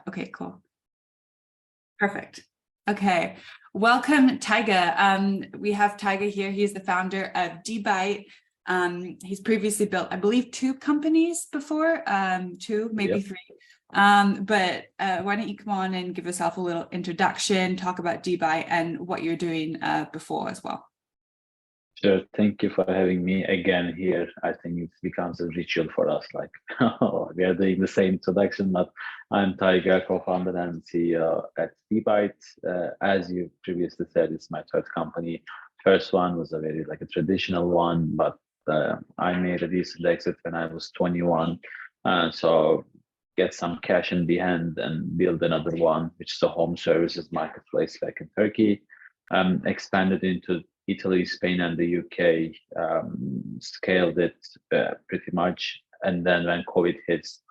Okay, cool. Perfect. Okay. Welcome, Tayga. We have Tayga here. He's the founder of Debite. He's previously built, I believe, 2 companies before, 2, maybe 3. But why don't you come on and give yourself a little introduction, talk about Debite and what you're doing before as well. Sure. Thank you for having me again here. I think it becomes a ritual for us. Like we are doing the same introduction, but I'm Tayga, co-founder and CEO at Debite. As you previously said, it's my 3rd company. First one was a very a traditional one, but I made a decent exit when I was 21. So get some cash in the hand and build another one, which is a home services marketplace like in Turkey. Expanded into Italy, Spain, and the UK, scaled it pretty much. And then when COVID hits,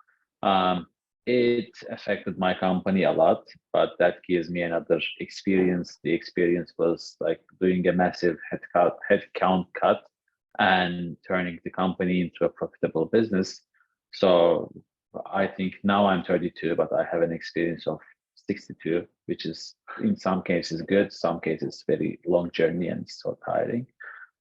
it affected my company a lot, but that gives me another experience. The experience was like doing a massive headcount cut and turning the company into a profitable business. So I think now I'm 32, but I have an experience of 62, which is in some cases good, some cases very long journey and so tiring.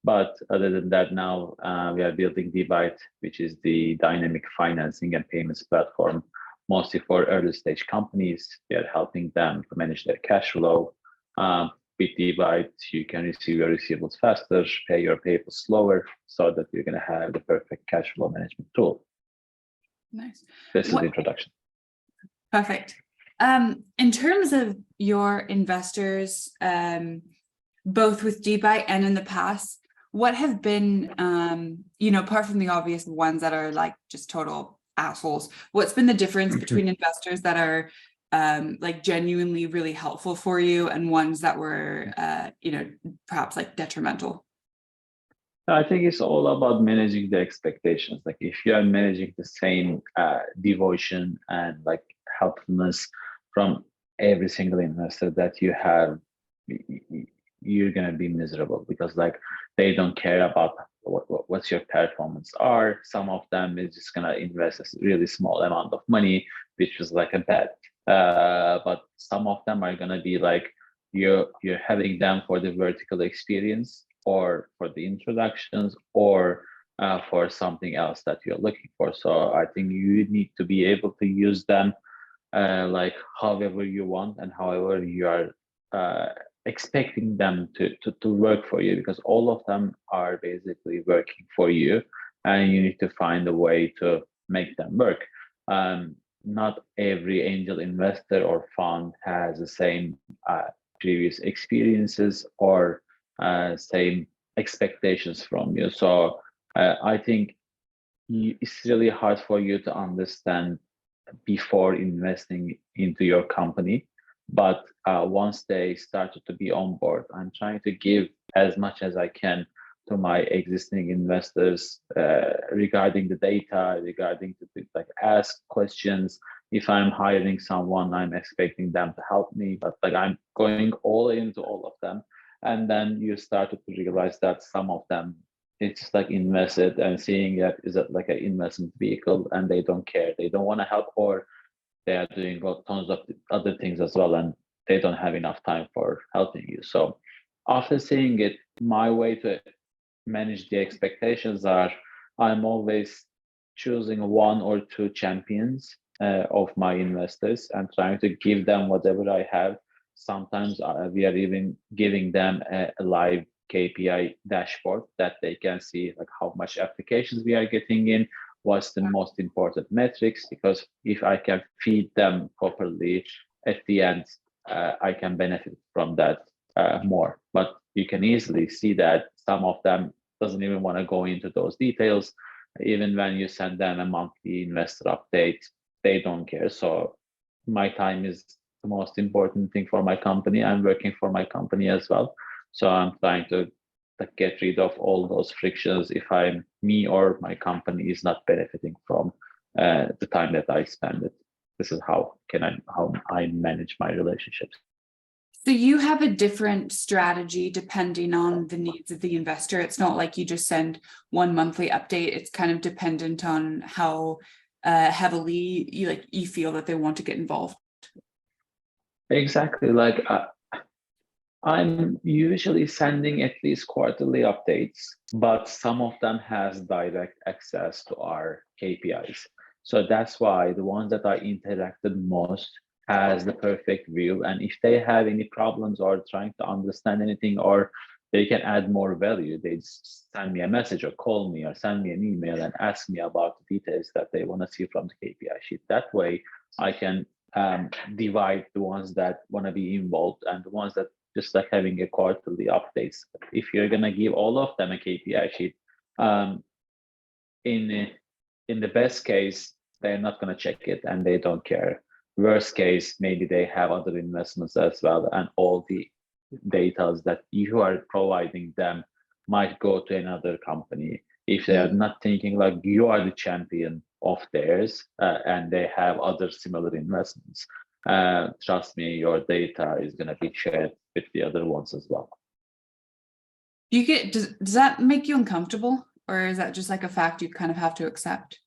But other than that, now we are building Debite, which is the dynamic financing and payments platform, mostly for early stage companies. We are helping them to manage their cash flow. With Debite, you can receive your receivables faster, pay your payables slower, so that you're going to have the perfect cash flow management tool. Nice. This is the introduction. Perfect. In terms of your investors, both with Debite and in the past, what have been, apart from the obvious ones that are like just total assholes, what's been the difference between investors that are like genuinely really helpful for you and ones that were, perhaps like detrimental? I think it's all about managing the expectations. Like if you are managing the same devotion and like helpfulness from every single investor that you have, you're going to be miserable, because like they don't care about what's your performance are. Some of them is just going to invest a really small amount of money, which was like a bet. But some of them are going to be like you're having them for the vertical experience, or for the introductions, or for something else that you're looking for. So I think you need to be able to use them like however you want and however you are expecting them to work for you, because all of them are basically working for you and you need to find a way to make them work. Not every angel investor or fund has the same previous experiences or same expectations from you. So I think it's really hard for you to understand before investing into your company. But once they started to be on board, I'm trying to give as much as I can to my existing investors regarding the data, regarding to like ask questions. If I'm hiring someone, I'm expecting them to help me, but like I'm going all into all of them. And then you started to realize that some of them, it's just like invested and seeing that is it like an investment vehicle, and they don't care. They don't want to help, or they are doing tons of other things as well, and they don't have enough time for helping you. So after seeing it, my way to manage the expectations are I'm always choosing 1 or 2 champions of my investors and trying to give them whatever I have. Sometimes we are even giving them a live KPI dashboard that they can see like how much applications we are getting in, what's the most important metrics, because if I can feed them properly at the end, I can benefit from that more. But you can easily see that some of them doesn't even want to go into those details. Even when you send them a monthly investor update, they don't care. So my time is the most important thing for my company. I'm working for my company as well. So I'm trying to get rid of all those frictions if me or my company is not benefiting from the time that I spend it. This is how I manage my relationships. So you have a different strategy depending on the needs of the investor. It's not like you just send one monthly update. It's kind of dependent on how heavily you feel that they want to get involved. Exactly. Like I'm usually sending at least quarterly updates, but some of them has direct access to our KPIs. So that's why the ones that I interacted most has the perfect view. And if they have any problems or trying to understand anything or they can add more value, they just send me a message or call me or send me an email and ask me about the details that they want to see from the KPI sheet. That way I can divide the ones that want to be involved and the ones that just like having a quarterly updates. If you're gonna give all of them a KPI sheet, um, in in the best case, they're not gonna check it and they don't care. Worst case, maybe they have other investments as well, and all the data that you are providing them might go to another company if they are not thinking like you are the champion of theirs and they have other similar investments. Trust me, your data is going to be shared with the other ones as well. Does that make you uncomfortable, or is that just like a fact you kind of have to accept?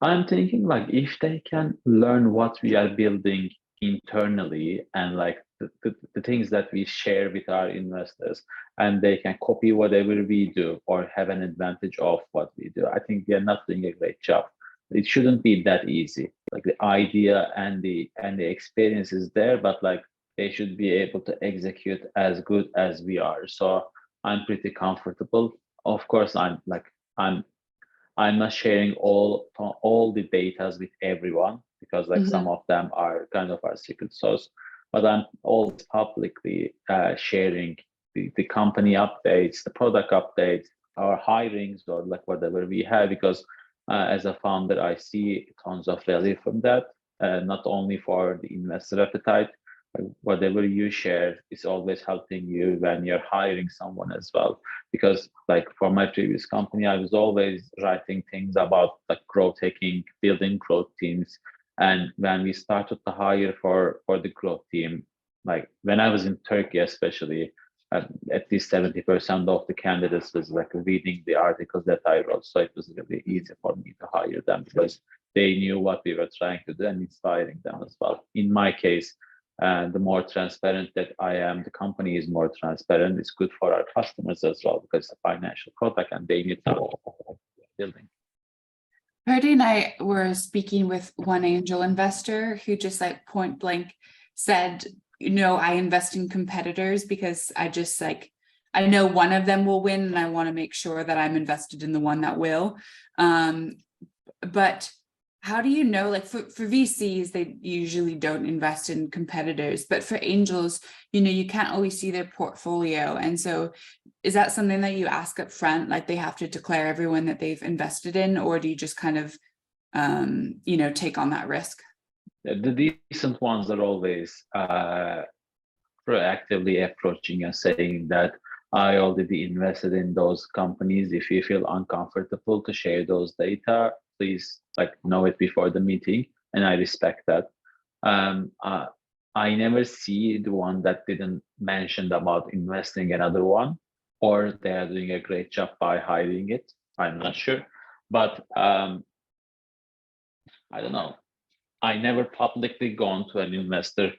I'm thinking like if they can learn what we are building internally and like the things that we share with our investors and they can copy whatever we do or have an advantage of what we do, I think we are not doing a great job. It shouldn't be that easy. Like the idea and the experience is there, but like they should be able to execute as good as we are. So I'm pretty comfortable. Of course, I'm not sharing all the data with everyone because like some of them are kind of our secret sauce, but I'm always publicly sharing the company updates, the product updates, our hirings or like whatever we have because as a founder, I see tons of value from that, not only for the investor appetite, whatever you share is always helping you when you're hiring someone as well. Because like for my previous company, I was always writing things about like growth hacking, building growth teams. And when we started to hire for the growth team, like when I was in Turkey, especially, at least 70% of the candidates was like reading the articles that I wrote. So it was really easy for me to hire them because they knew what we were trying to do and inspiring them as well. In my case, the more transparent that I am, the company is more transparent. It's good for our customers as well because it's a financial product and they need to know what they're building. Purdy and I were speaking with one angel investor who just like point blank said, I invest in competitors because I know one of them will win and I want to make sure that I'm invested in the one that will. But how do you know, like for VCs, they usually don't invest in competitors, but for angels, you can't always see their portfolio. And so is that something that you ask up front, like they have to declare everyone that they've invested in, or do you just kind of, take on that risk? The decent ones are always proactively approaching and saying that I already invested in those companies. If you feel uncomfortable to share those data, please like know it before the meeting, and I respect that. I never see the one that didn't mention about investing another one, or they are doing a great job by hiding it. I'm not sure, but I don't know. I never publicly gone to an investor,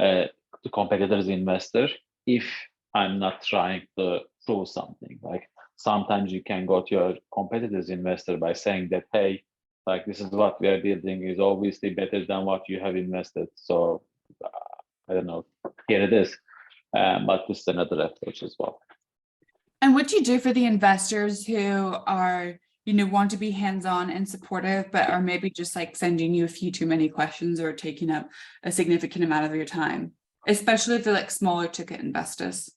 to competitor's investor, if I'm not trying to prove something. Like sometimes you can go to your competitor's investor by saying that, hey, like this is what we are building is obviously better than what you have invested. So I don't know, here it is. But this is another approach as well. And what do you do for the investors who are, want to be hands-on and supportive, but are maybe just like sending you a few too many questions or taking up a significant amount of your time, especially if they're like smaller ticket investors?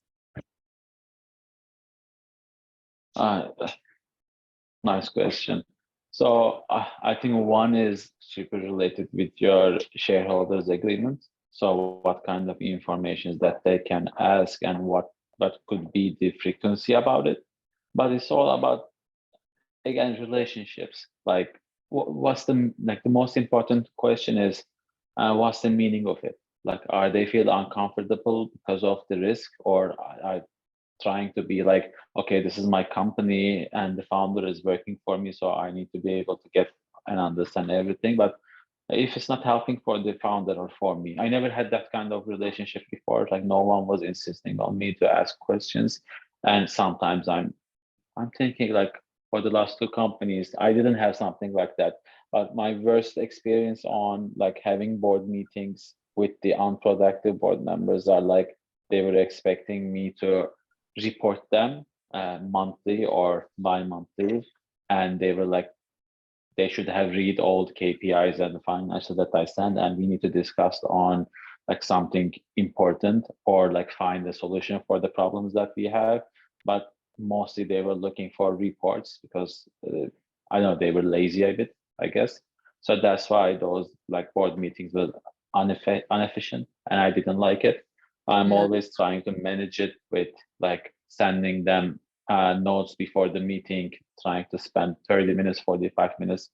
Nice question. So I think one is super related with your shareholders agreement. So what kind of information that they can ask and what could be the frequency about it. But it's all about, again, relationships. Like what's the most important question is what's the meaning of it? Like are they feel uncomfortable because of the risk, or are trying to be like, okay, this is my company and the founder is working for me, so I need to be able to get and understand everything. But if it's not helping for the founder or for me. I never had that kind of relationship before. Like no one was insisting on me to ask questions. And sometimes I'm thinking like for the last two companies, I didn't have something like that. But my worst experience on like having board meetings with the unproductive board members are like they were expecting me to report them monthly or bi-monthly, and they were like they should have read all the KPIs and the financials that I send, and we need to discuss on like something important or like find a solution for the problems that we have. But mostly they were looking for reports because I don't know, they were lazy a bit, I guess. So that's why those like board meetings were inefficient, and I didn't like it. I'm Yeah. always trying to manage it with like sending them notes before the meeting, trying to spend 30 minutes, 45 minutes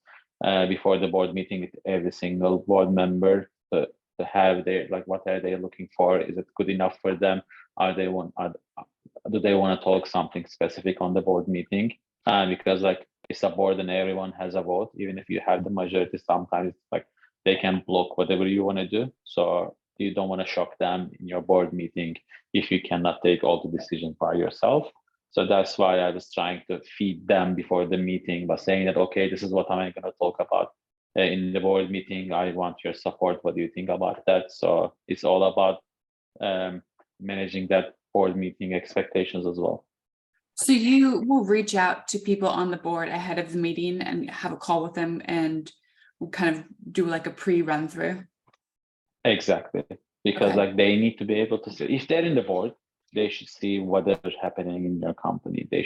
before the board meeting with every single board member to have their like what are they looking for? Is it good enough for them? Do they want to talk something specific on the board meeting? Because like it's a board and everyone has a vote, even if you have the majority, sometimes like they can block whatever you want to do. So you don't want to shock them in your board meeting if you cannot take all the decisions by yourself. So that's why I was trying to feed them before the meeting by saying that, okay, this is what I'm going to talk about in the board meeting. I want your support. What do you think about that? So it's all about managing that board meeting expectations as well. So you will reach out to people on the board ahead of the meeting and have a call with them and kind of do like a pre-run through. Exactly, because Okay. like they need to be able to see if they're in the board, they should see what is happening in their company. It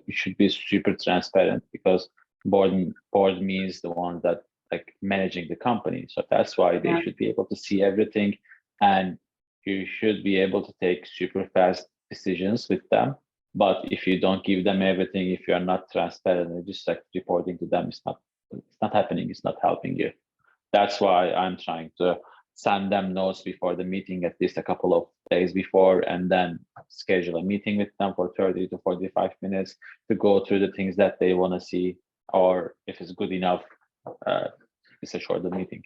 should be super transparent because board means the one that like managing the company. So that's why they Yeah. should be able to see everything, and you should be able to take super fast decisions with them. But if you don't give them everything, if you're not transparent and just like reporting to them, it's not happening. It's not helping you. That's why I'm trying to send them notes before the meeting, at least a couple of days before, and then schedule a meeting with them for 30 to 45 minutes to go through the things that they want to see, or if it's good enough, it's a shorter meeting.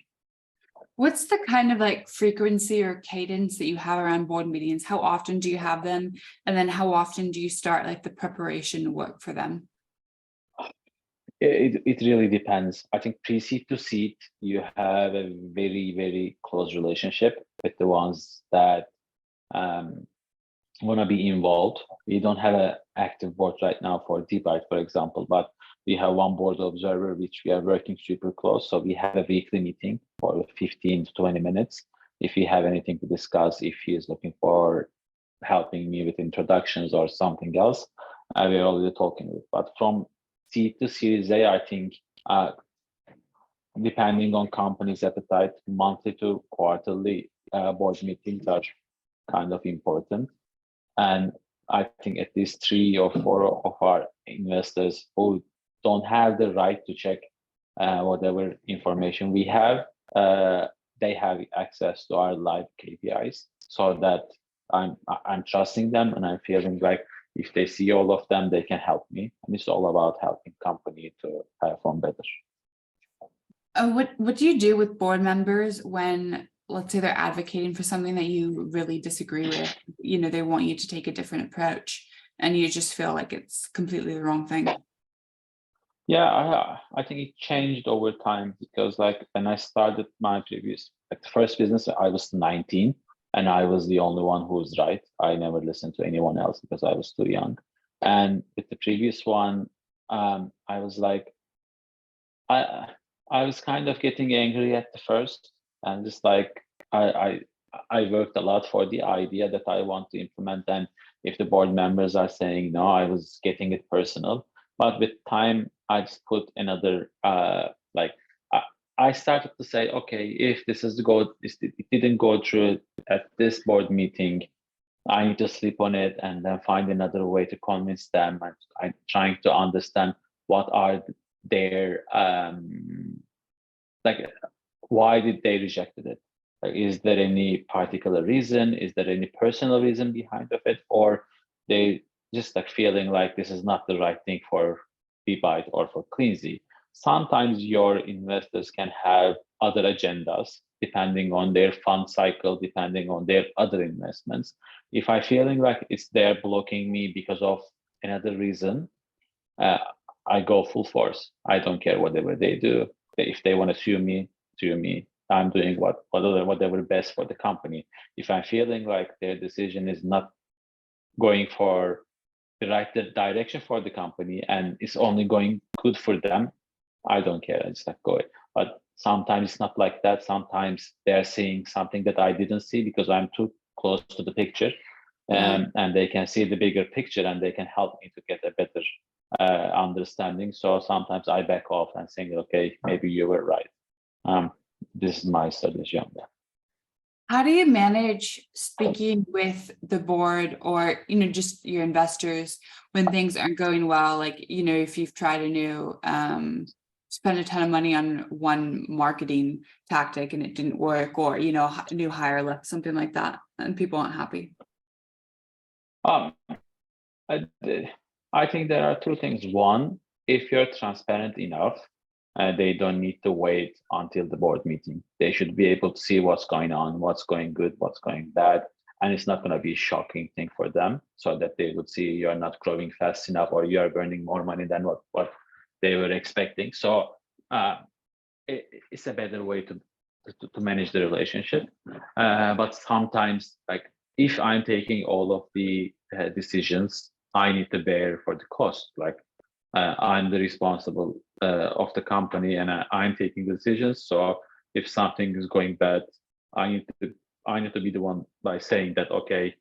What's the kind of like frequency or cadence that you have around board meetings? How often do you have them? And then how often do you start like the preparation work for them? It really depends. I think pre-seed to seed, you have a very, very close relationship with the ones that want to be involved. We don't have an active board right now for Debite, for example, but we have one board observer, which we are working super close. So we have a weekly meeting for 15 to 20 minutes. If we have anything to discuss, if he is looking for helping me with introductions or something else, we're already talking with. But from seed to Series A, I think depending on company's appetite, monthly to quarterly board meetings are kind of important. And I think at least 3 or 4 of our investors who don't have the right to check whatever information we have, they have access to our live KPIs, so that I'm trusting them and I'm feeling like if they see all of them, they can help me. And it's all about helping company to perform better. What do you do with board members when, let's say, they're advocating for something that you really disagree with? You know, they want you to take a different approach and you just feel like it's completely the wrong thing. Yeah, I think it changed over time because like when I started my previous, like the first business, I was 19 and I was the only one who was right. I never listened to anyone else because I was too young. And with the previous one, I was like, I was kind of getting angry at the first, and just like I worked a lot for the idea that I want to implement. And if the board members are saying no, I was getting it personal. But with time, I just put another like I started to say, okay, if this is it didn't go through at this board meeting, I need to sleep on it and then find another way to convince them. And I'm trying to understand what are their like why did they rejected it? Like, is there any particular reason? Is there any personal reason behind of it, or they just like feeling like this is not the right thing for Debite or for Cleansy? sometimes your investors can have other agendas depending on their fund cycle, depending on their other investments. If I'm feeling like it's they're blocking me because of another reason, I go full force. I don't care whatever they do. If they want to sue me, sue me. I'm doing whatever best for the company. If I'm feeling like their decision is not going for the right direction for the company and it's only going good for them, I don't care. I just let go. But sometimes it's not like that. Sometimes they're seeing something that I didn't see because I'm too close to the picture, and they can see the bigger picture and they can help me to get a better understanding. So sometimes I back off and think, okay, maybe you were right. This is my strategy on that. How do you manage speaking with the board or, just your investors when things aren't going well? Like, if you've tried a new, spend a ton of money on one marketing tactic and it didn't work, or, a new hire lift, something like that, and people aren't happy. I think there are two things. One, if you're transparent enough, they don't need to wait until the board meeting. They should be able to see what's going on, what's going good, what's going bad. And it's not going to be a shocking thing for them, so that they would see you're not growing fast enough or you are burning more money than what they were expecting. So it's a better way to manage the relationship. But sometimes, like, if I'm taking all of the decisions, I need to bear for the cost. Like, I'm the responsible of the company, and I'm taking the decisions. So if something is going bad, I need to be the one by saying that, okay,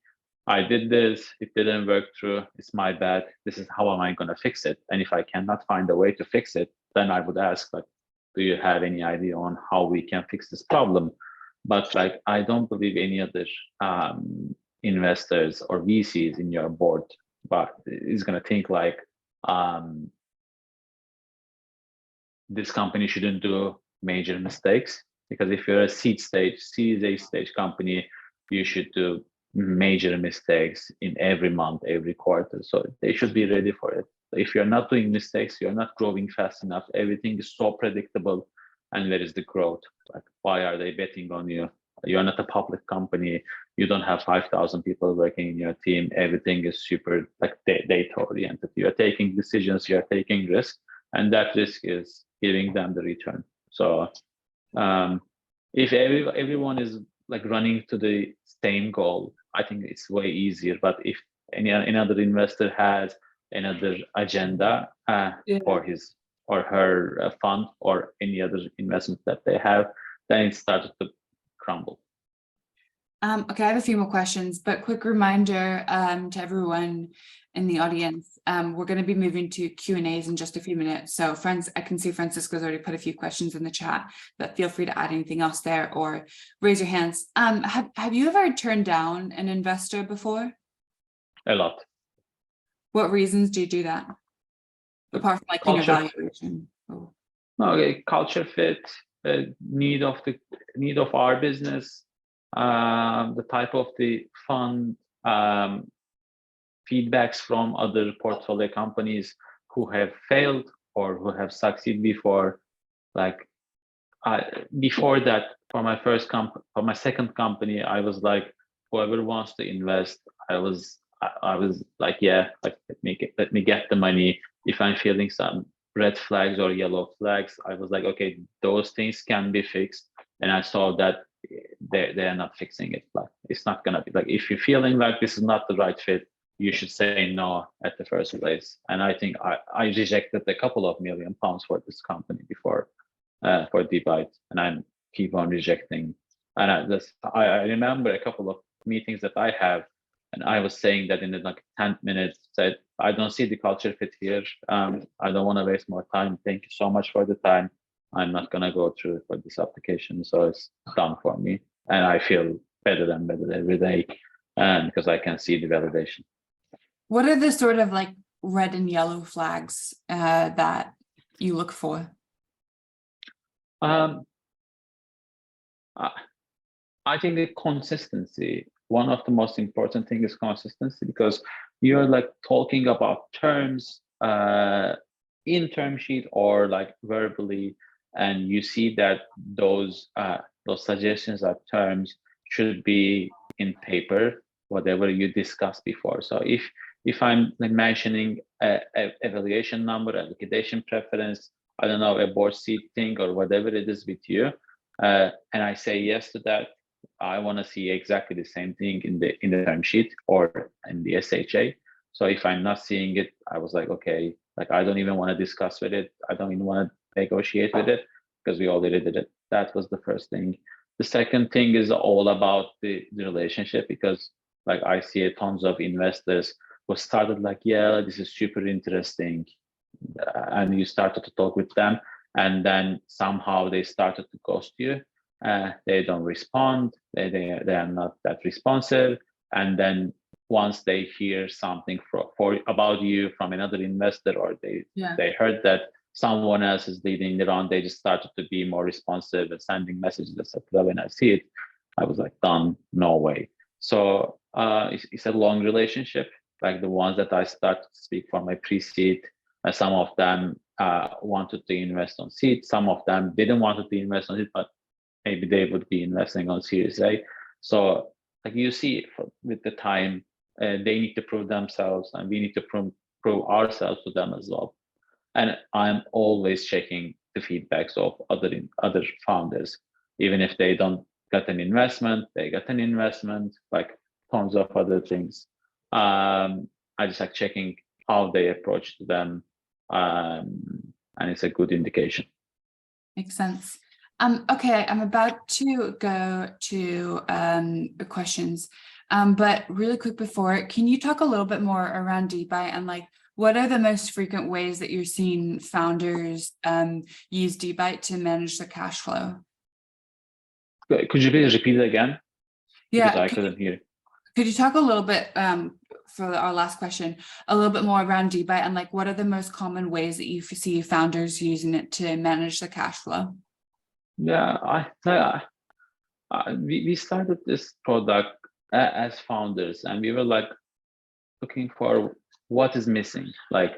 I did this, it didn't work through, it's my bad. This is how am I going to fix it? And if I cannot find a way to fix it, then I would ask, like, do you have any idea on how we can fix this problem? But like, I don't believe any other investors or VCs in your board, but is going to think like, this company shouldn't do major mistakes, because if you're a Series A stage company, you should do major mistakes in every month, every quarter. So they should be ready for it. If you're not doing mistakes, you're not growing fast enough. Everything is so predictable, and where is the growth? Like, why are they betting on you? You're not a public company. You don't have 5,000 people working in your team. Everything is super like data oriented. You're taking decisions, you're taking risks, and that risk is giving them the return. So if everyone is like running to the same goal, I think it's way easier. But if another investor has another agenda for his or her fund or any other investment that they have, then it started to crumble. Okay, I have a few more questions, but quick reminder to everyone in the audience, we're going to be moving to Q&As in just a few minutes. So friends, I can see Francisco's already put a few questions in the chat, but feel free to add anything else there or raise your hands. Have you ever turned down an investor before? A lot. What reasons do you do that? Apart from like, valuation. Oh. Okay, culture fit, need of our business, the type of the fund, feedbacks from other portfolio companies who have failed or who have succeeded before. Like, before that, for my second company, I was like, whoever wants to invest, I was like, yeah, like, let me get the money. If I'm feeling some red flags or yellow flags, I was like, okay, those things can be fixed. And I saw that they're not fixing it. Like, it's not gonna be like, if you're feeling like this is not the right fit, you should say no at the first place. And I think I rejected a couple of £1 million for this company before, for Debite, and I keep on rejecting. And I remember a couple of meetings that I have, and I was saying that in the like 10 minutes, said, I don't see the culture fit here. I don't want to waste more time. Thank you so much for the time. I'm not going to go through for this application. So it's done for me. And I feel better and better every day, because I can see the validation. What are the sort of like red and yellow flags that you look for? I think the consistency, one of the most important things is consistency, because you're like talking about terms, in term sheet or like verbally, and you see that those suggestions or terms should be in paper, whatever you discussed before. So if I'm like mentioning a evaluation number, a liquidation preference, I don't know, a board seat thing or whatever it is with you, and I say yes to that, I want to see exactly the same thing in the term sheet or in the SHA. So if I'm not seeing it, I was like, okay, like I don't even want to discuss with it. I don't even want to negotiate with it because we already did it. That was the first thing. The second thing is all about the relationship, because like I see tons of investors who started like, yeah, this is super interesting. And you started to talk with them, and then somehow they started to ghost you. They don't respond. They are not that responsive. And then once they hear something about you from another investor, or they heard that someone else is leading it on, they just started to be more responsive and sending messages, etc. When I see it, I was like, done, no way. So it's a long relationship. Like the ones that I started to speak for my pre-seed, some of them wanted to invest on seed, some of them didn't want to invest on it, but maybe they would be investing on Series A. So like you see with the time, they need to prove themselves, and we need to prove ourselves to them as well. And I'm always checking the feedbacks of other founders, even if they don't get an investment, they get an investment, like tons of other things. I just like checking how they approach them, and it's a good indication. Makes sense. Okay, I'm about to go to the questions, but really quick before, can you talk a little bit more around Debite and like what are the most frequent ways that you're seeing founders use Debite to manage their cash flow? Could you please repeat it again? Yeah, because I couldn't hear. Could you talk a little bit for our last question, a little bit more around Debite and like what are the most common ways that you see founders using it to manage the cash flow? Yeah, we started this product as founders, and we were like looking for what is missing. Like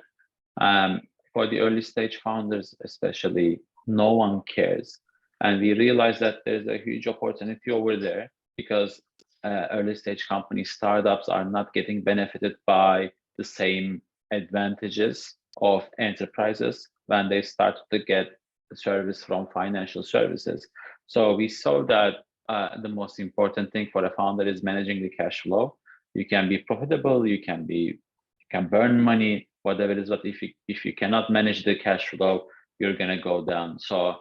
for the early stage founders, especially, no one cares, and we realized that there's a huge opportunity over there because early stage companies, startups, are not getting benefited by the same advantages of enterprises when they start to get the service from financial services. So we saw that the most important thing for a founder is managing the cash flow. You can be profitable, you can burn money, whatever it is, but if you cannot manage the cash flow, you're gonna go down. So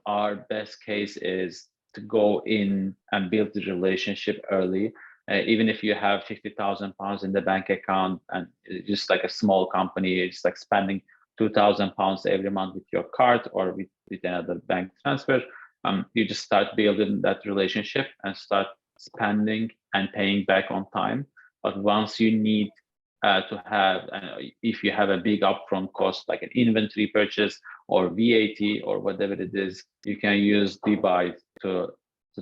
our best case is to go in and build the relationship early. Even if you have £50,000 in the bank account and just like a small company, it's like spending £2,000 every month with your card or with another bank transfer, you just start building that relationship and start spending and paying back on time. But once you need to have, if you have a big upfront cost like an inventory purchase or VAT or whatever it is, you can use Debite to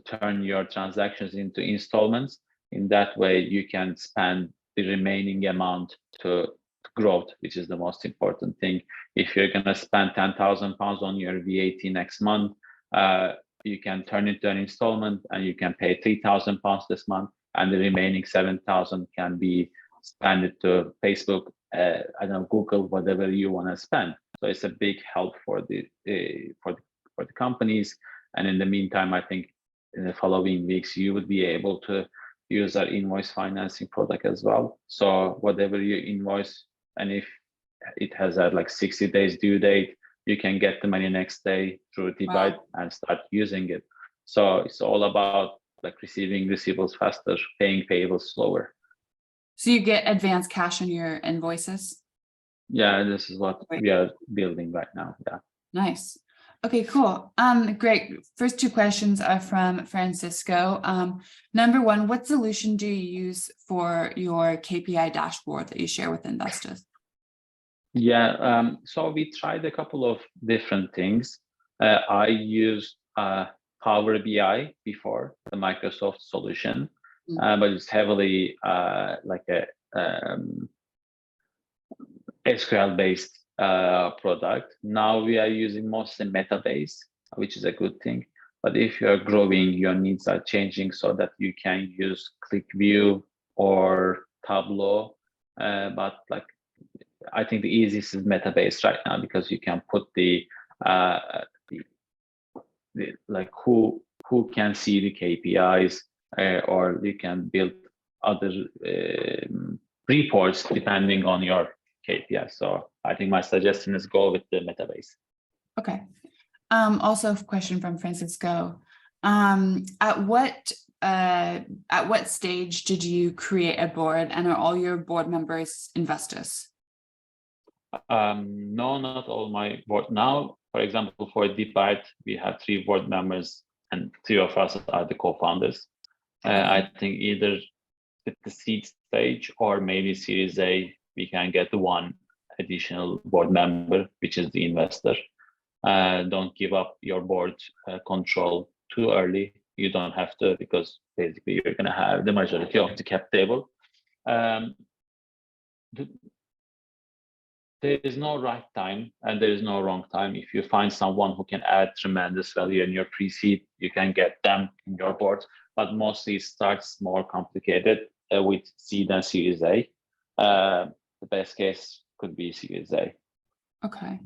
turn your transactions into installments. In that way, you can spend the remaining amount to growth, which is the most important thing. If you're going to spend £10,000 on your VAT next month, you can turn it into an installment and you can pay £3,000 this month, and the remaining 7,000 can be spent to Facebook, I don't know, Google, whatever you want to spend. So it's a big help for the companies. And in the meantime, I think in the following weeks, you would be able to use our invoice financing product as well. So whatever you invoice, and if it has a like 60 days due date, you can get the money next day through Debite and start using it. So it's all about like receiving receivables faster, paying payables slower. So you get advanced cash on your invoices? Yeah, this is what we are building right now. Yeah. Nice. Okay, cool. Great. First two questions are from Francisco. Number one, what solution do you use for your KPI dashboard that you share with investors? Yeah, so we tried a couple of different things. I used Power BI before, the Microsoft solution, but it's heavily like a SQL-based product. Now we are using mostly Metabase, which is a good thing. But if you are growing, your needs are changing so that you can use ClickView or Tableau. But like, I think the easiest is Metabase right now because you can put the like who can see the KPIs, or you can build other reports depending on your KPI. So I think my suggestion is go with the Metabase. Okay. Also a question from Francisco. At what stage did you create a board, and are all your board members investors? No, not all my board. Now, for example, for Debite, we have 3 board members and 3 of us are the co-founders. I think either at the seed stage or maybe Series A, we can get 1 additional board member, which is the investor. Don't give up your board control too early. You don't have to, because basically you're going to have the majority of the cap table. There is no right time and there is no wrong time. If you find someone who can add tremendous value in your pre-seed, you can get them in your board. But mostly it starts more complicated with seed and Series A. The best case could be Series A. Okay.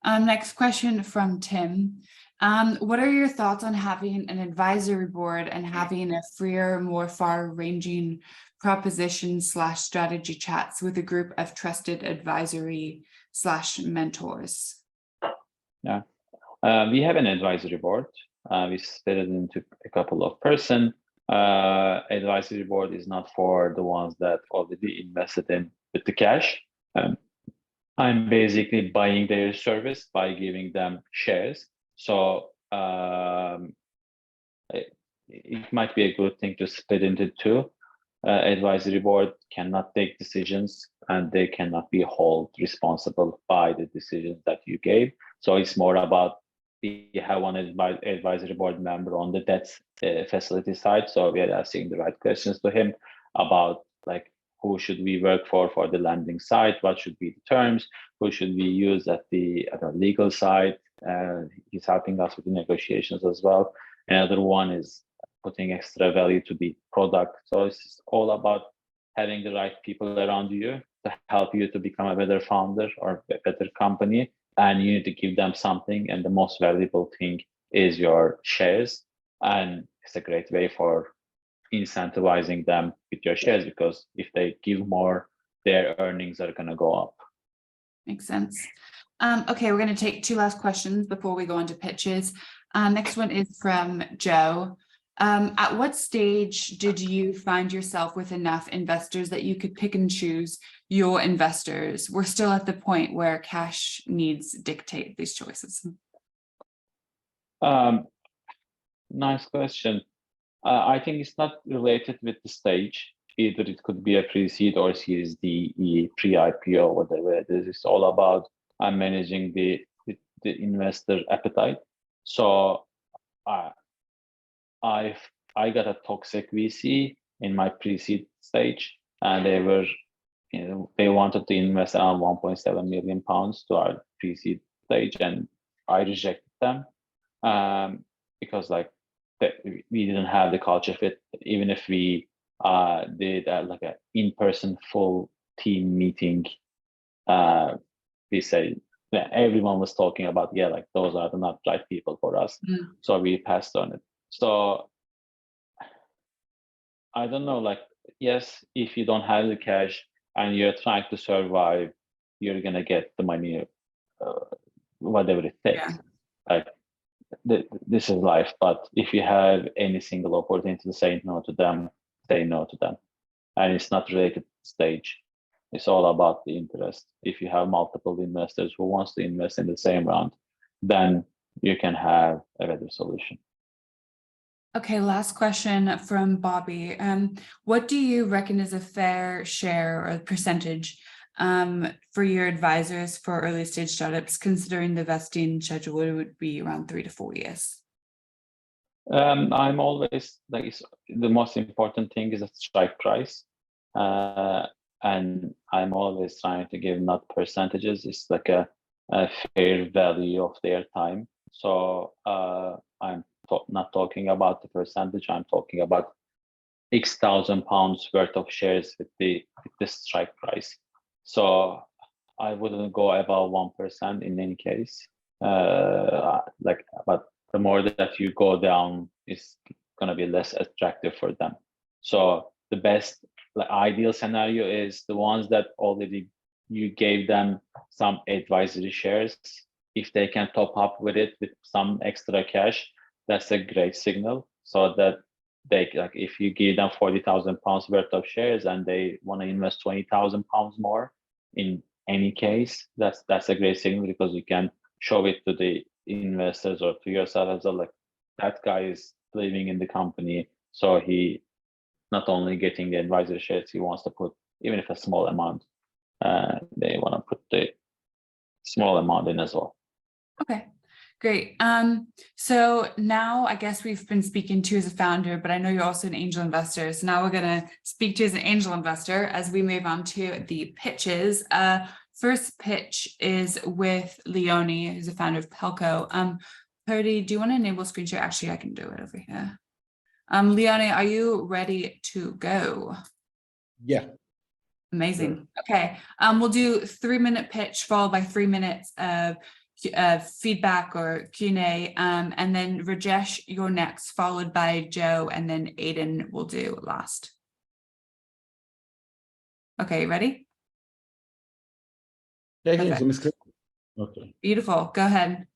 Next question from Tim. What are your thoughts on having an advisory board and having a freer, more far-ranging proposition/strategy chats with a group of trusted advisory/mentors? Yeah, we have an advisory board. We split it into a couple of person. Advisory board is not for the ones that already invested in with the cash. I'm basically buying their service by giving them shares. So it might be a good thing to split into 2. Advisory board cannot take decisions and they cannot be held responsible by the decisions that you gave. So it's more about we have one advisory board member on the debt facility side. So we are asking the right questions to him about like, who should we work for the lending side? What should be the terms? Who should we use at the legal side? He's helping us with the negotiations as well. Another one is putting extra value to the product. So it's all about having the right people around you to help you to become a better founder or a better company. And you need to give them something. And the most valuable thing is your shares. And it's a great way for incentivizing them with your shares, because if they give more, their earnings are going to go up. Makes sense. Okay, we're going to take 2 last questions before we go on to pitches. Next one is from Joe. At what stage did you find yourself with enough investors that you could pick and choose your investors? We're still at the point where cash needs dictate these choices. Nice question. I think it's not related with the stage. Either it could be a pre-seed or Series D, E, pre-IPO, whatever. This is all about managing the investor appetite. So I got a toxic VC in my pre-seed stage, and they wanted to invest around 1.7 million pounds to our pre-seed stage, and I rejected them because like we didn't have the culture fit. Even if we did like an in-person full team meeting, we said everyone was talking about, yeah, like those are not right people for us. So we passed on it. So I don't know, like, yes, if you don't have the cash and you're trying to survive, you're gonna get the money, whatever it takes. Yeah. Like, this is life. But if you have any single opportunity to say no to them, say no to them. And it's not related to stage. It's all about the interest. If you have multiple investors who wants to invest in the same round, then you can have a better solution. Okay, last question from Bobby. What do you reckon is a fair share or percentage for your advisors for early stage startups, considering the vesting schedule would be around 3 to 4 years? I'm always like, the most important thing is a strike price. and I'm always trying to give not percentages. It's like a fair value of their time. So I'm not talking about the percentage. I'm talking about X thousand pounds worth of shares with the strike price. So I wouldn't go above 1% in any case. But the more that you go down, it's going to be less attractive for them. So the best, ideal scenario is the ones that already you gave them some advisory shares. If they can top up with it with some extra cash, that's a great signal. So that they, like, if you give them 40,000 pounds worth of shares and they want to invest 20,000 pounds more in any case, that's a great signal, because you can show it to the investors or to yourself as well, like, that guy is believing in the company, so he not only getting the advisory shares, he wants to put, even if a small amount, they want to put the small amount in as well. Okay, great. So now I guess we've been speaking to you as a founder, but I know you're also an angel investor. So now we're going to speak to you as an angel investor as we move on to the pitches. First pitch is with Leone, who's the founder of Palco. Purdy, do you want to enable screen share? Actually, I can do it over here. Leone, are you ready to go? Yeah. Amazing. Okay. We'll do 3-minute pitch followed by 3 minutes of feedback or Q&A, and then Rajesh, you're next, followed by Joe, and then Aiden will do last. Okay, ready? Yeah, okay. Beautiful. Go ahead.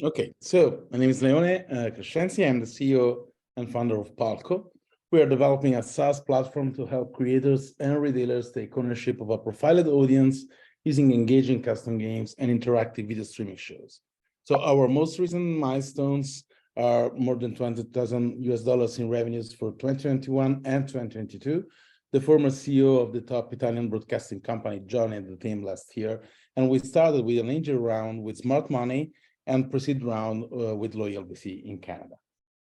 Okay, so my name is Leone Crescenzi. I'm the CEO and founder of Palco. We are developing a SaaS platform to help creators and retailers take ownership of a profiled audience using engaging custom games and interactive video streaming shows. So our most recent milestones are more than $20,000 in revenues for 2021 and 2022. The former CEO of the top Italian broadcasting company joined the team last year, and we started with an angel round with smart money and pre-seed round with Loyal VC in Canada.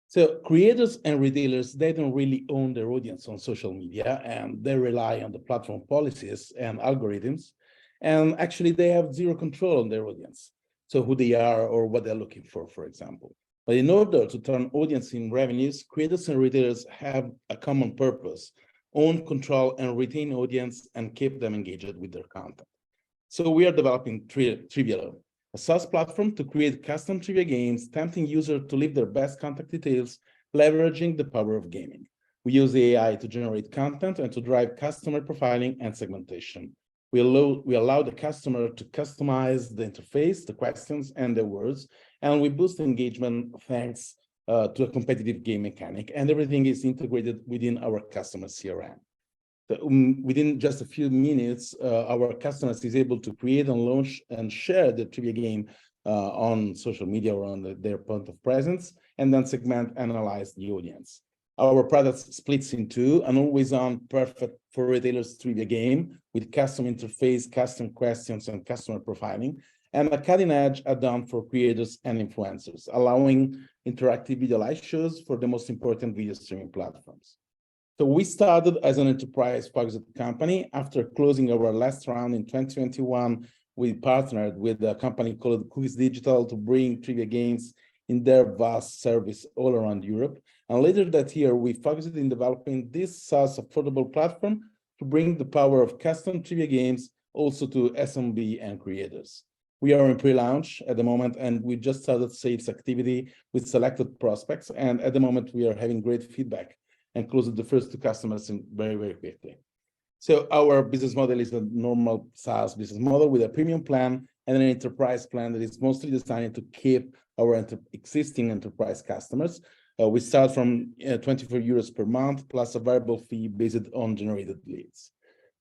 So creators and retailers, they don't really own their audience on social media, and they rely on the platform policies and algorithms. And actually, they have zero control on their audience. So who they are or what they're looking for example. But in order to turn audience in revenues, creators and retailers have a common purpose: own, control, and retain audience and keep them engaged with their content. So we are developing Trivialo, a SaaS platform to create custom trivia games, tempting users to leave their best contact details, leveraging the power of gaming. We use AI to generate content and to drive customer profiling and segmentation. We allow the customer to customize the interface, the questions, and the words, and we boost engagement thanks to a competitive game mechanic, and everything is integrated within our customer CRM. Within just a few minutes, our customers is able to create and launch and share the trivia game on social media or on their point of presence, and then segment, analyze the audience. Our product splits into an always-on, perfect for retailers trivia game with custom interface, custom questions, and customer profiling, and a cutting-edge add-on for creators and influencers, allowing interactive video live shows for the most important video streaming platforms. So we started as an enterprise-focused company. After closing our last round in 2021, we partnered with a company called Cookies Digital to bring trivia games in their vast service all around Europe. And later that year, we focused in developing this SaaS affordable platform to bring the power of custom trivia games also to SMB and creators. We are in pre-launch at the moment, and we just started sales activity with selected prospects. And at the moment, we are having great feedback and closed the first 2 customers in very, very quickly. So our business model is a normal SaaS business model with a premium plan and an enterprise plan that is mostly designed to keep our existing enterprise customers. We start from 24 euros per month plus a variable fee based on generated leads.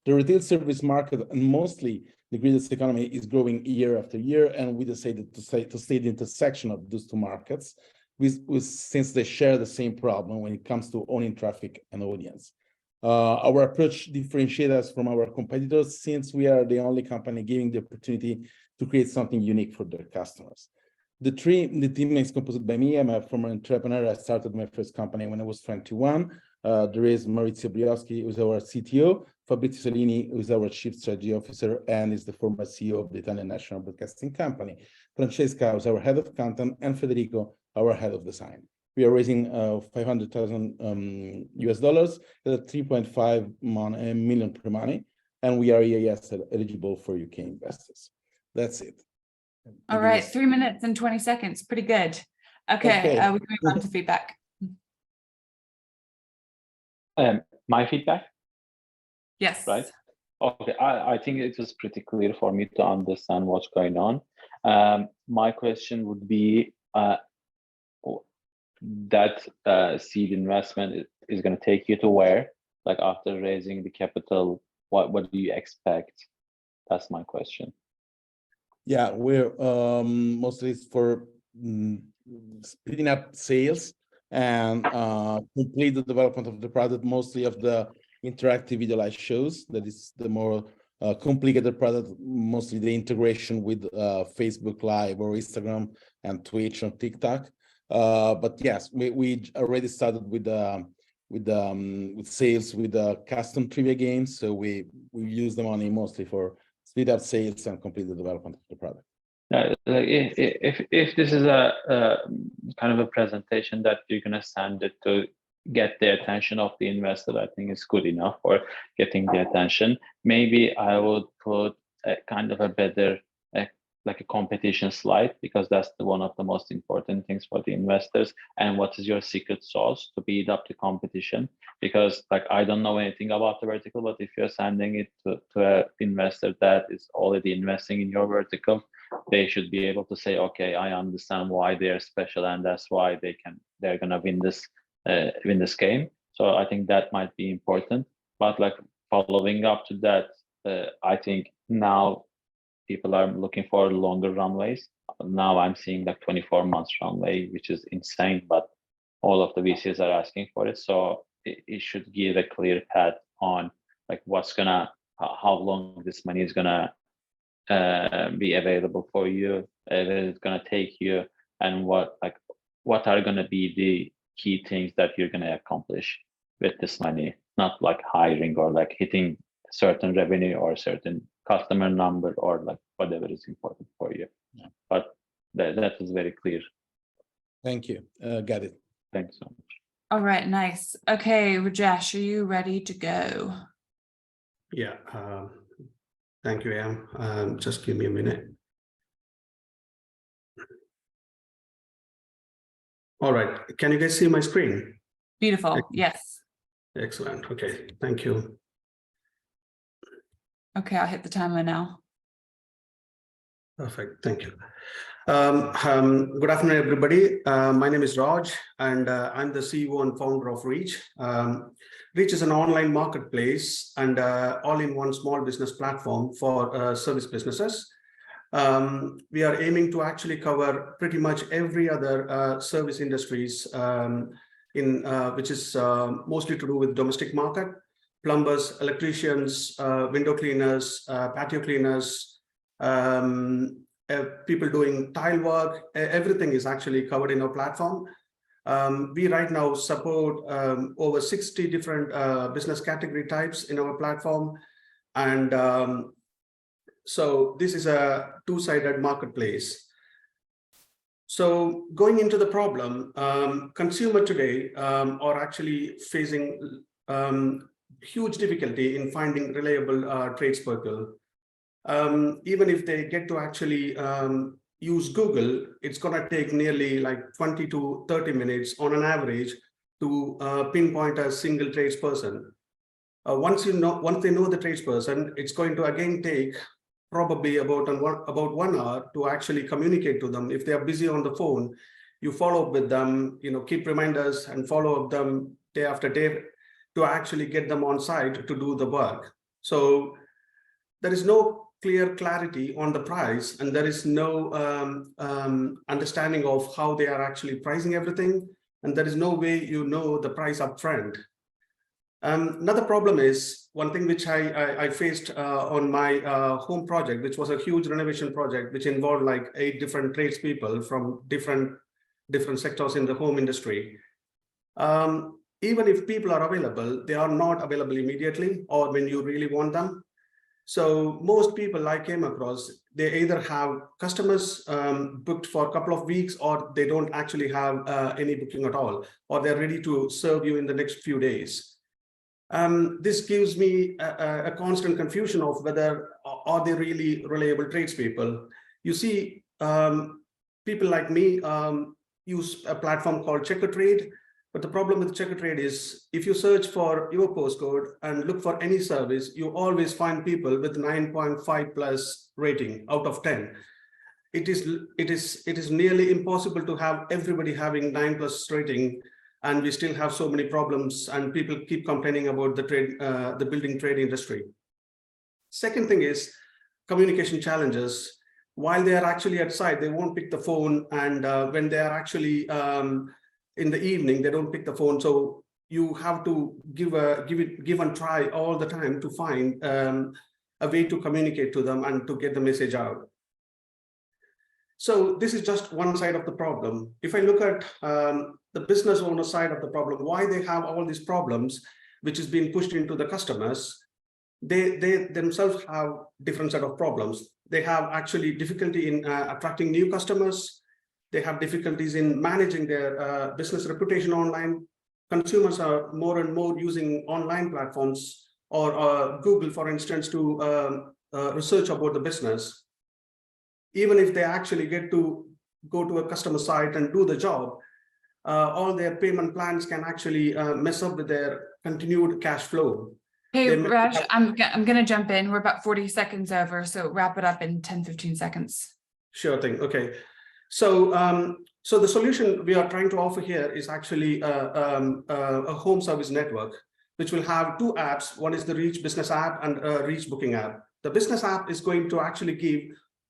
The retail service market and mostly the greatest economy is growing year after year, and we decided to stay the intersection of those 2 markets since they share the same problem when it comes to owning traffic and audience. Our approach differentiates us from our competitors since we are the only company giving the opportunity to create something unique for their customers. The team is composed by me. I'm a former entrepreneur. I started my first company when I was 21. There is Maurizio Brioschi, who's our CTO, Fabrizio Salini, who is our Chief Strategy Officer and is the former CEO of the Italian National Broadcasting Company, Francesca, who is our Head of Content, and Federico, our Head of Design. We are raising $500,000 US dollars at 3.5 million pre-money, and we are EIS eligible for UK investors. That's it. All right, 3 minutes and 20 seconds, pretty good. Okay, we can move on to feedback. My feedback? Yes. Right. Okay, I think it was pretty clear for me to understand what's going on. My question would be that seed investment is going to take you to where? Like after raising the capital, what do you expect? That's my question. Yeah, we're mostly for speeding up sales and complete the development of the product, mostly of the interactive video live shows. That is the more complicated product, mostly the integration with Facebook Live or Instagram and Twitch and TikTok. But yes, we already started with sales with custom trivia games. So we use the money mostly for speed up sales and complete the development of the product. If this is a kind of a presentation that you're going to send it to get the attention of the investor, I think it's good enough for getting the attention. Maybe I would put a kind of a better like a competition slide, because that's one of the most important things for the investors. And what is your secret sauce to beat up the competition? Because like I don't know anything about the vertical, but if you're sending it to an investor that is already investing in your vertical, they should be able to say, okay, I understand why they're special, and that's why they're gonna win this game. So I think that might be important. But like following up to that, I think now people are looking for longer runways. Now I'm seeing like 24 months runway, which is insane, but all of the VCs are asking for it. So it should give a clear path on like how long this money is gonna be available for you, where it's gonna take you, and what are gonna be the key things that you're gonna accomplish with this money. Not like hiring or like hitting certain revenue or certain customer number or like whatever is important for you. Yeah. But that is very clear. Thank you. Got it. Thanks so much. All right, nice. Okay, Rajesh, are you ready to go? Yeah. Thank you, Am. Just give me a minute. All right. Can you guys see my screen? Beautiful. Yes. Excellent. Okay. Thank you. Okay, I'll hit the timer now. Perfect. Thank you. Good afternoon, everybody. My name is Raj, and I'm the CEO and founder of Reach. Reach is an online marketplace and all-in-one small business platform for service businesses. We are aiming to actually cover pretty much every other service industries which is mostly to do with domestic market. Plumbers, electricians, window cleaners, patio cleaners, people doing tile work, everything is actually covered in our platform. We right now support over 60 different business category types in our platform. And so this is a two-sided marketplace. So going into the problem, consumer today are actually facing huge difficulty in finding reliable tradespeople. Even if they get to actually use Google, it's going to take nearly like 20 to 30 minutes on an average to pinpoint a single tradesperson. Once they know the tradesperson, it's going to again take probably about 1 hour to actually communicate to them. If they are busy on the phone, you follow up with them, keep reminders and follow up them day after day to actually get them on site to do the work. So there is no clear clarity on the price, and there is no understanding of how they are actually pricing everything, and there is no way the price upfront. Another problem is one thing which I faced on my home project, which was a huge renovation project, which involved like 8 different tradespeople from different sectors in the home industry. even if people are available, they are not available immediately or when you really want them. So most people I came across, they either have customers booked for a couple of weeks, or they don't actually have any booking at all, or they're ready to serve you in the next few days. This gives me a constant confusion of whether are they really reliable tradespeople. You see, people like me use a platform called Checkertrade. But the problem with Checkertrade is if you search for your postcode and look for any service, you always find people with 9.5 plus rating out of 10. It is nearly impossible to have everybody having 9+ rating, and we still have so many problems, and people keep complaining about the building trade industry. Second thing is communication challenges. While they are actually at site, they won't pick the phone, and when they are actually in the evening, they don't pick the phone. So you have to give and try all the time to find a way to communicate to them and to get the message out. So this is just one side of the problem. If I look at the business owner side of the problem, why they have all these problems, which is being pushed into the customers, they themselves have different set of problems. They have actually difficulty in attracting new customers. They have difficulties in managing their business reputation online. Consumers are more and more using online platforms or Google, for instance, to research about the business. Even if they actually get to go to a customer site and do the job, all their payment plans can actually mess up with their continued cash flow. Hey, Raj, I'm going to jump in. We're about 40 seconds over, so wrap it up in 10-15 seconds. Sure thing. Okay. So, so the solution we are trying to offer here is actually a home service network, which will have two apps. One is the Reach Business app and Reach Booking app. The business app is going to actually give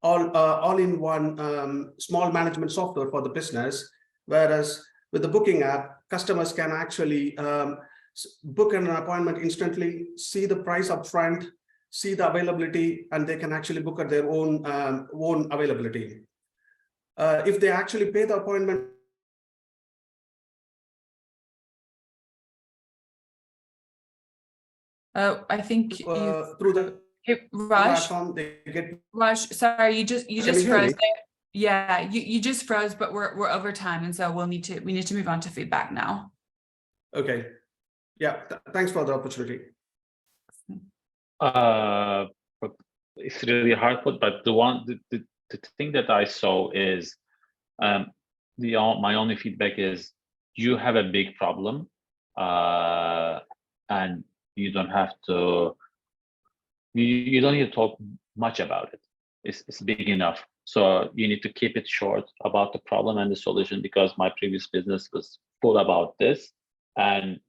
all-in-one small management software for the business, whereas with the booking app, customers can actually book an appointment instantly, see the price upfront, see the availability, and they can actually book at their own availability. If they actually pay the appointment I think through the Raj, platform, they get. Raj, sorry, you just froze there. Yeah, you just froze, but we're over time, and so we need to move on to feedback now. Okay. Yeah. Thanks for the opportunity. It's really hard, but the thing that I saw is my only feedback is you have a big problem, and you don't have to. You don't need to talk much about it. It's big enough. So you need to keep it short about the problem and the solution, because my previous business was full about this, and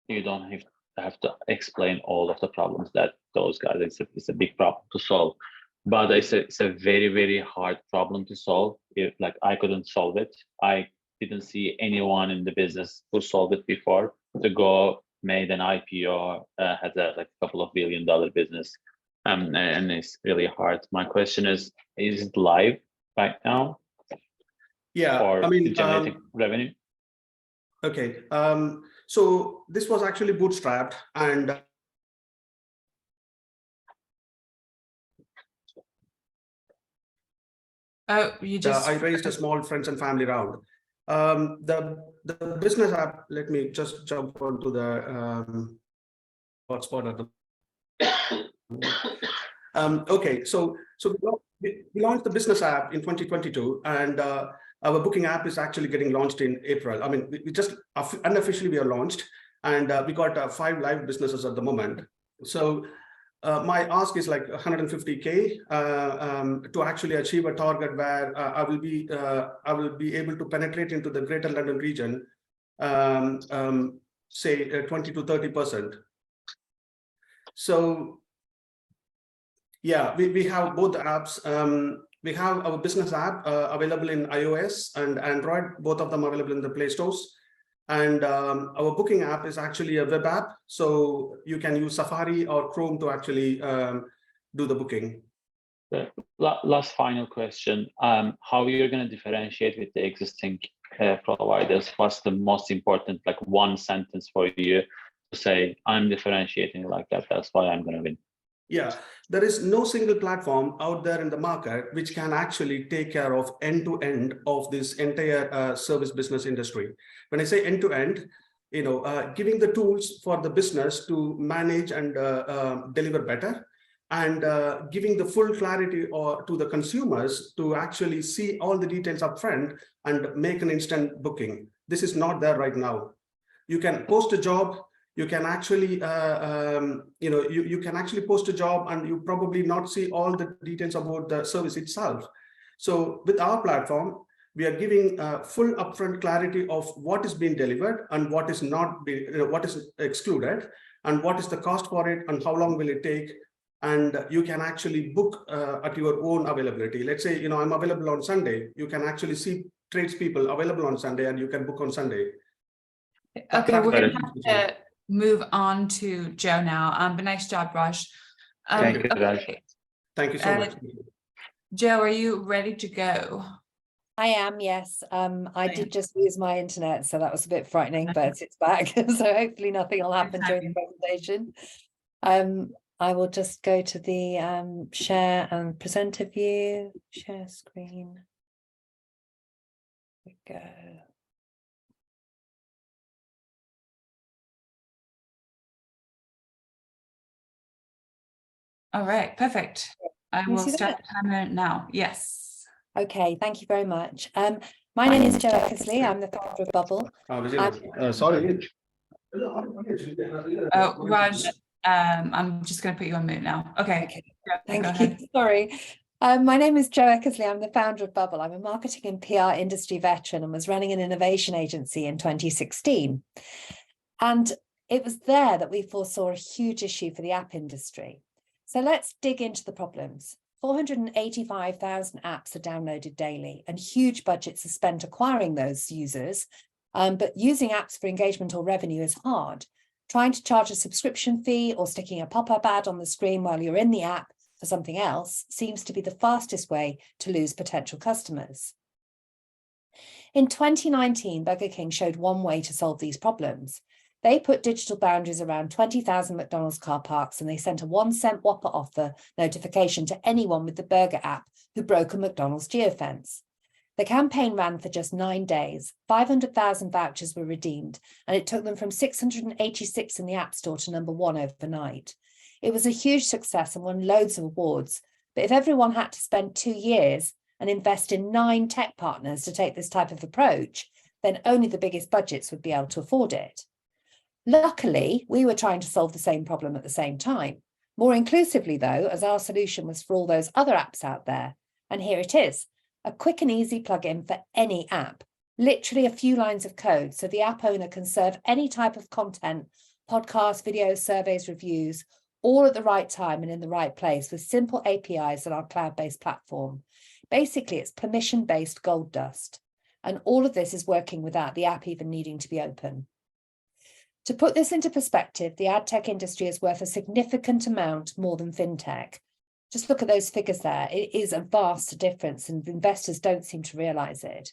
you don't have to explain all of the problems that those guys. It's a big problem to solve, but it's a very, very hard problem to solve. If like I couldn't solve it, I didn't see anyone in the business who solved it before. To go made an IPO, has a couple of $1 billion business, and it's really hard. My question is it live right now? Yeah, or I mean, generating revenue? Okay, so this was actually bootstrapped, and I raised a small friends and family round. The business app, let me just jump onto the hotspot at the okay, so we launched the business app in 2022, and our booking app is actually getting launched in April. I mean, we just unofficially we are launched, and we got 5 live businesses at the moment. So my ask is like 150K to actually achieve a target where I will be able to penetrate into the Greater London region, say 20 to 30%. So yeah, we have both the apps. We have our business app available in iOS and Android, both of them available in the Play Stores. And our booking app is actually a web app, so you can use Safari or Chrome to actually do the booking. The last final question: how are you going to differentiate with the existing providers, what's the most important, like one sentence for you to say, I'm differentiating like that, that's why I'm going to win? Yeah, there is no single platform out there in the market which can actually take care of end-to-end of this entire service business industry. When I say end-to-end, giving the tools for the business to manage and deliver better, and giving the full clarity to the consumers to actually see all the details up front and make an instant booking. This is not there right now. You can post a job, you can actually, you can actually post a job and you probably not see all the details about the service itself. So with our platform, we are giving full upfront clarity of what is being delivered and what is not being, what is excluded, and what is the cost for it and how long will it take. And you can actually book at your own availability. Let's say, I'm available on Sunday. You can actually see tradespeople available on Sunday and you can book on Sunday. Okay, we're going to have to move on to Joe now. But nice job, Raj. Thank you, Raj. Thank you so much. Joe, are you ready to go? I am, yes. I did just lose my internet, so that was a bit frightening, but it's back. So hopefully nothing will happen during the presentation. I will just go to the share and presenter view, share screen. There we go. All right, perfect. I will start the timer now. Yes. Okay, thank you very much. My name is Joe Eckersley. I'm the founder of Bubbl. Sorry. Oh, Raj, I'm just going to put you on mute now. Okay. Thank you. Sorry. My name is Joe Eckersley. I'm the founder of Bubbl. I'm a marketing and PR industry veteran and was running an innovation agency in 2016. And it was there that we foresaw a huge issue for the app industry. So let's dig into the problems. 485,000 apps are downloaded daily and huge budgets are spent acquiring those users. But using apps for engagement or revenue is hard. Trying to charge a subscription fee or sticking a pop-up ad on the screen while you're in the app for something else seems to be the fastest way to lose potential customers. In 2019, Burger King showed one way to solve these problems. They put digital boundaries around 20,000 McDonald's car parks and they sent a 1-cent Whopper offer notification to anyone with the burger app who broke a McDonald's geofence. The campaign ran for just 9 days. 500,000 vouchers were redeemed, and it took them from 686 in the App Store to #1 overnight. It was a huge success and won loads of awards. But if everyone had to spend 2 years and invest in 9 tech partners to take this type of approach, then only the biggest budgets would be able to afford it. Luckily, we were trying to solve the same problem at the same time. More inclusively, though, as our solution was for all those other apps out there. And here it is, a quick and easy plugin for any app, literally a few lines of code so the app owner can serve any type of content, podcasts, videos, surveys, reviews, all at the right time and in the right place with simple APIs on our cloud-based platform. Basically, it's permission-based gold dust. And all of this is working without the app even needing to be open. To put this into perspective, the ad tech industry is worth a significant amount more than fintech. Just look at those figures there. It is a vast difference and investors don't seem to realize it.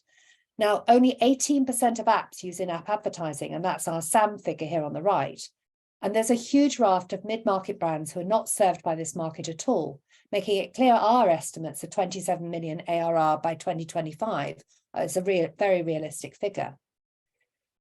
Now, only 18% of apps use in-app advertising, and that's our SAM figure here on the right. And there's a huge raft of mid-market brands who are not served by this market at all, making it clear our estimates of 27 million ARR by 2025 is a very realistic figure.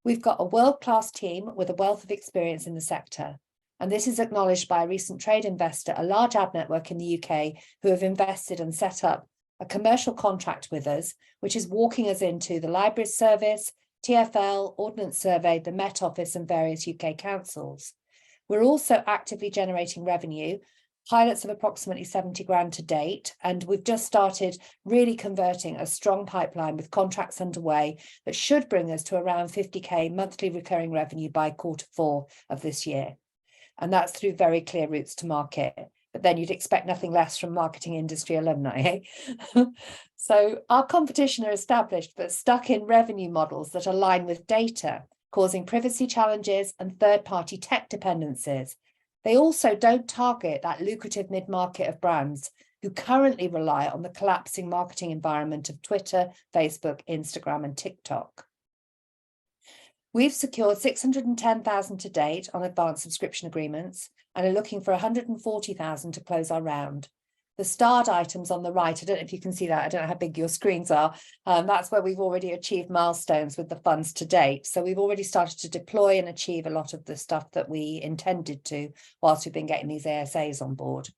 We've got a world-class team with a wealth of experience in the sector. And this is acknowledged by a recent trade investor, a large ad network in the UK, who have invested and set up a commercial contract with us, which is walking us into the Libraries Service, TfL, Ordnance Survey, the Met Office and various UK councils. We're also actively generating revenue, pilots of approximately 70 grand to date, and we've just started really converting a strong pipeline with contracts underway that should bring us to around 50k monthly recurring revenue by Q4 of this year. And that's through very clear routes to market. But then you'd expect nothing less from marketing industry alumni. So our competition are established but stuck in revenue models that align with data, causing privacy challenges and third-party tech dependencies. They also don't target that lucrative mid-market of brands who currently rely on the collapsing marketing environment of Twitter, Facebook, Instagram, and TikTok. We've secured 610,000 to date on advanced subscription agreements and are looking for 140,000 to close our round. The starred items on the right, I don't know if you can see that, I don't know how big your screens are. That's where we've already achieved milestones with the funds to date. So we've already started to deploy and achieve a lot of the stuff that we intended to whilst we've been getting these ASAs on board.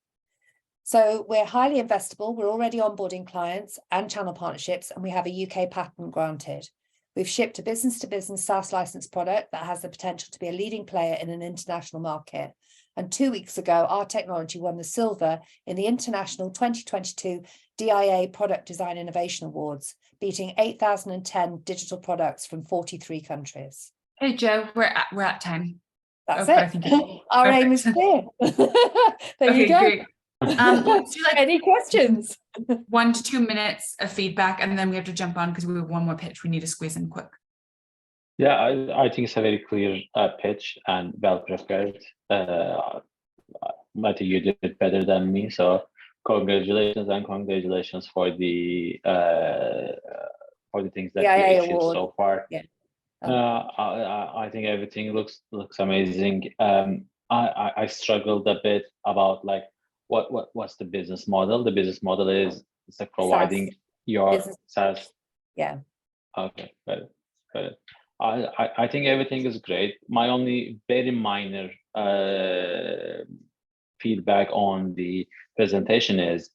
So we're highly investable. We're already onboarding clients and channel partnerships, and we have a UK patent granted. We've shipped a business-to-business SaaS license product that has the potential to be a leading player in an international market. And 2 weeks ago, our technology won the silver in the International 2022 DIA Product Design Innovation Awards, beating 8,010 digital products from 43 countries. Hey, Joe, we're at time. That's I it. think Our aim is clear. There you go. Great. Let's do like Any questions? 1 to 2 minutes of feedback, and then we have to jump on because we have one more pitch we need to squeeze in quick. Yeah, I think it's a very clear pitch and well prepared. I think you did it better than me, so congratulations for the things that you achieved so far. Yeah. I think everything looks amazing. I struggled a bit about like what's the business model. The business model is it's like providing SaaS. your SaaS. Yeah. Okay, got it. I think everything is great. My only very minor feedback on the presentation is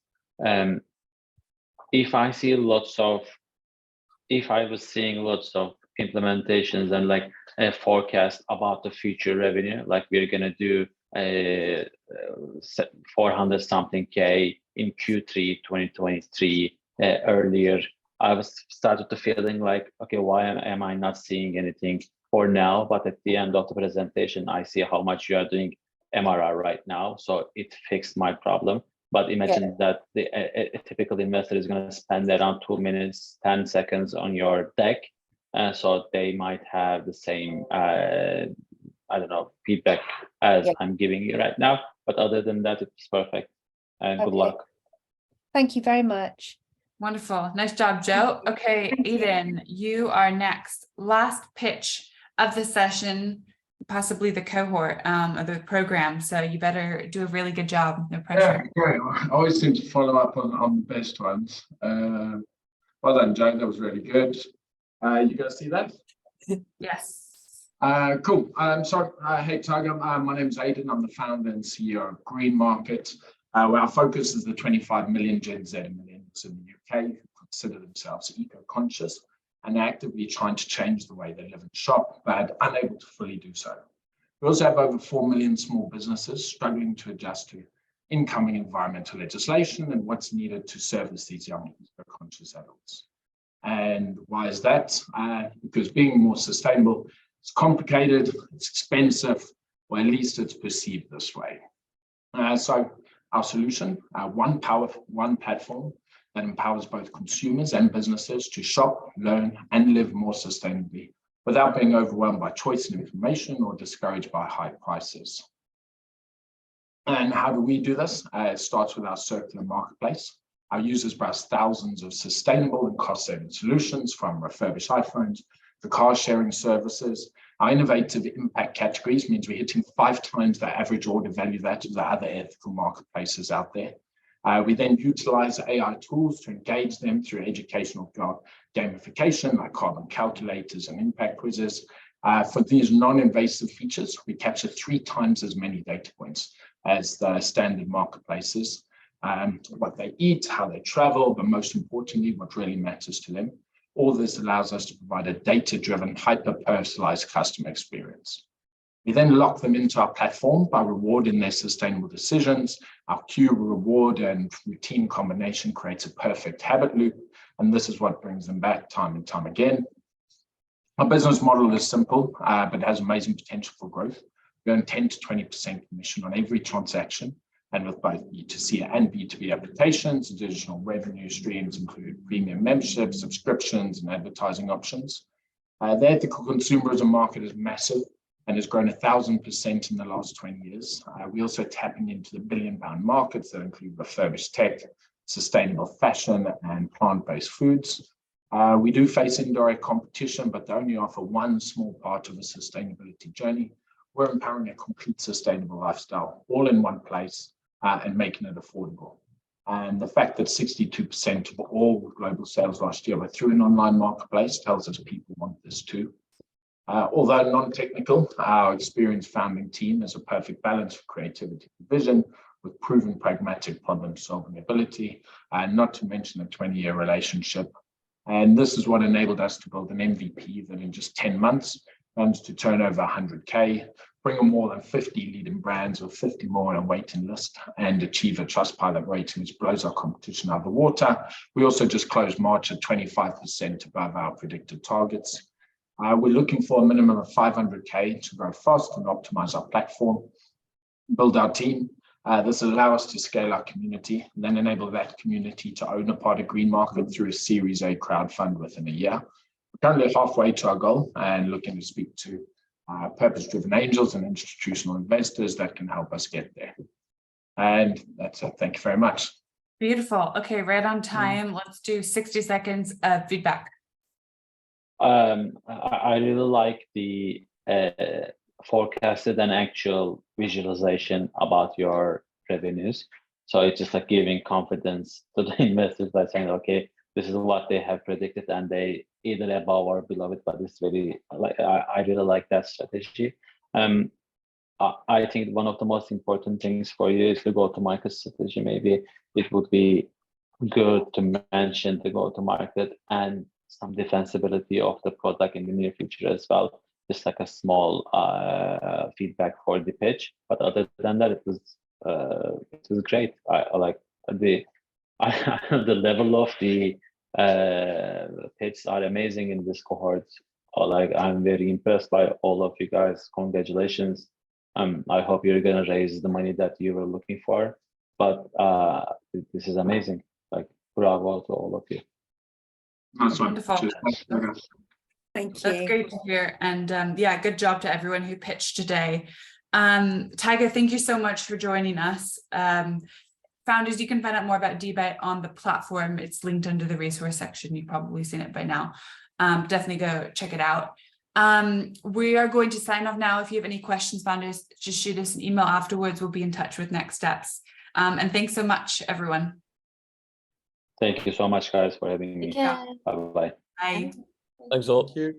if I was seeing lots of implementations and like a forecast about the future revenue, like we're gonna do 400 something K in Q3 2023 earlier, I was started to feeling like, okay, why am I not seeing anything for now? But at the end of the presentation, I see how much you are doing MRR right now. So it fixed my problem. But imagine that a typical investor is going to spend around 2 minutes, 10 seconds on your deck. So they might have the same, I don't know, feedback as I'm giving you right now. But other than that, it's perfect. And good luck. Thank you very much. Wonderful. Nice job, Joe. Okay, Eden, you are next. Last pitch of the session, possibly the cohort of the program. So you better do a really good job. No pressure. Yeah, great. I always seem to follow up on the best ones. Well done, Joe. That was really good. You guys see that? Yes. Cool. So, hey, Tayga. My name is Aidan. I'm the founder and CEO of Greenmarket, where our focus is the 25 million Gen Z millennials in the UK who consider themselves eco-conscious and actively trying to change the way they live and shop, but unable to fully do so. We also have over 4 million small businesses struggling to adjust to incoming environmental legislation and what's needed to service these young eco-conscious adults. And why is that? Because being more sustainable is complicated, it's expensive, or at least it's perceived this way. So our solution, one platform that empowers both consumers and businesses to shop, learn, and live more sustainably without being overwhelmed by choice and information or discouraged by high prices. And how do we do this? It starts with our circular marketplace. Our users browse thousands of sustainable and cost-saving solutions, from refurbished iPhones to car sharing services. Our innovative impact categories means we're hitting 5 times the average order value that of the other ethical marketplaces out there. We then utilize AI tools to engage them through educational gamification, like carbon calculators and impact quizzes. For these non-invasive features, we capture 3 times as many data points as the standard marketplaces. What they eat, how they travel, but most importantly, what really matters to them. All this allows us to provide a data-driven, hyper-personalized customer experience. We then lock them into our platform by rewarding their sustainable decisions. Our cue, reward, and routine combination creates a perfect habit loop, and this is what brings them back time and time again. Our business model is simple, but has amazing potential for growth. We earn 10 to 20% commission on every transaction, and with both B2C and B2B applications, additional revenue streams include premium memberships, subscriptions, and advertising options. The ethical consumerism market is massive and has grown 1,000% in the last 20 years. We're also tapping into the billion-pound markets that include refurbished tech, sustainable fashion, and plant-based foods. We do face indirect competition, but they only offer one small part of a sustainability journey. We're empowering a complete sustainable lifestyle, all in one place, and making it affordable. And the fact that 62% of all global sales last year were through an online marketplace tells us people want this too. Although non-technical, our experienced founding team has a perfect balance of creativity and vision, with proven pragmatic problem-solving ability, and not to mention a 20-year relationship. And this is what enabled us to build an MVP that in just 10 months runs to turn over 100K, bring on more than 50 leading brands with 50 more on a waiting list, and achieve a Trustpilot rating which blows our competition out of the water. We also just closed March at 25% above our predicted targets. We're looking for a minimum of 500K to grow fast and optimize our platform, build our team. This will allow us to scale our community and then enable that community to own a part of Greenmarket through a Series A crowdfund within a year. We're currently halfway to our goal and looking to speak to purpose-driven angels and institutional investors that can help us get there. And that's it. Thank you very much. Beautiful. Okay, right on time. Let's do 60 seconds of feedback. I really like the forecasted and actual visualization about your revenues. So it's just like giving confidence to the investors by saying, okay, this is what they have predicted, and they either above or below it. But it's very like I really like that strategy. I think one of the most important things for you is the go-to-market strategy. Maybe it would be good to mention the go-to-market and some defensibility of the product in the near future as well. Just like a small feedback for the pitch, but other than that, it was great. I like the the level of the pitches are amazing in this cohort. Like I'm very impressed by all of you guys. Congratulations. I hope you're gonna raise the money that you were looking for. But this is amazing. Like bravo to all of you. Nice one. Wonderful. Cheers. Thank you. That's great to hear. And yeah, good job to everyone who pitched today. Tayga, thank you so much for joining us. Founders, you can find out more about Debite on the platform. It's linked under the resource section. You've probably seen it by now. Definitely go check it out. We are going to sign off now. If you have any questions, founders, just shoot us an email afterwards. We'll be in touch with next steps. And thanks so much, everyone. Thank you so much, guys, for having me. Yeah. Bye-bye. Bye. Thanks all. Thank you.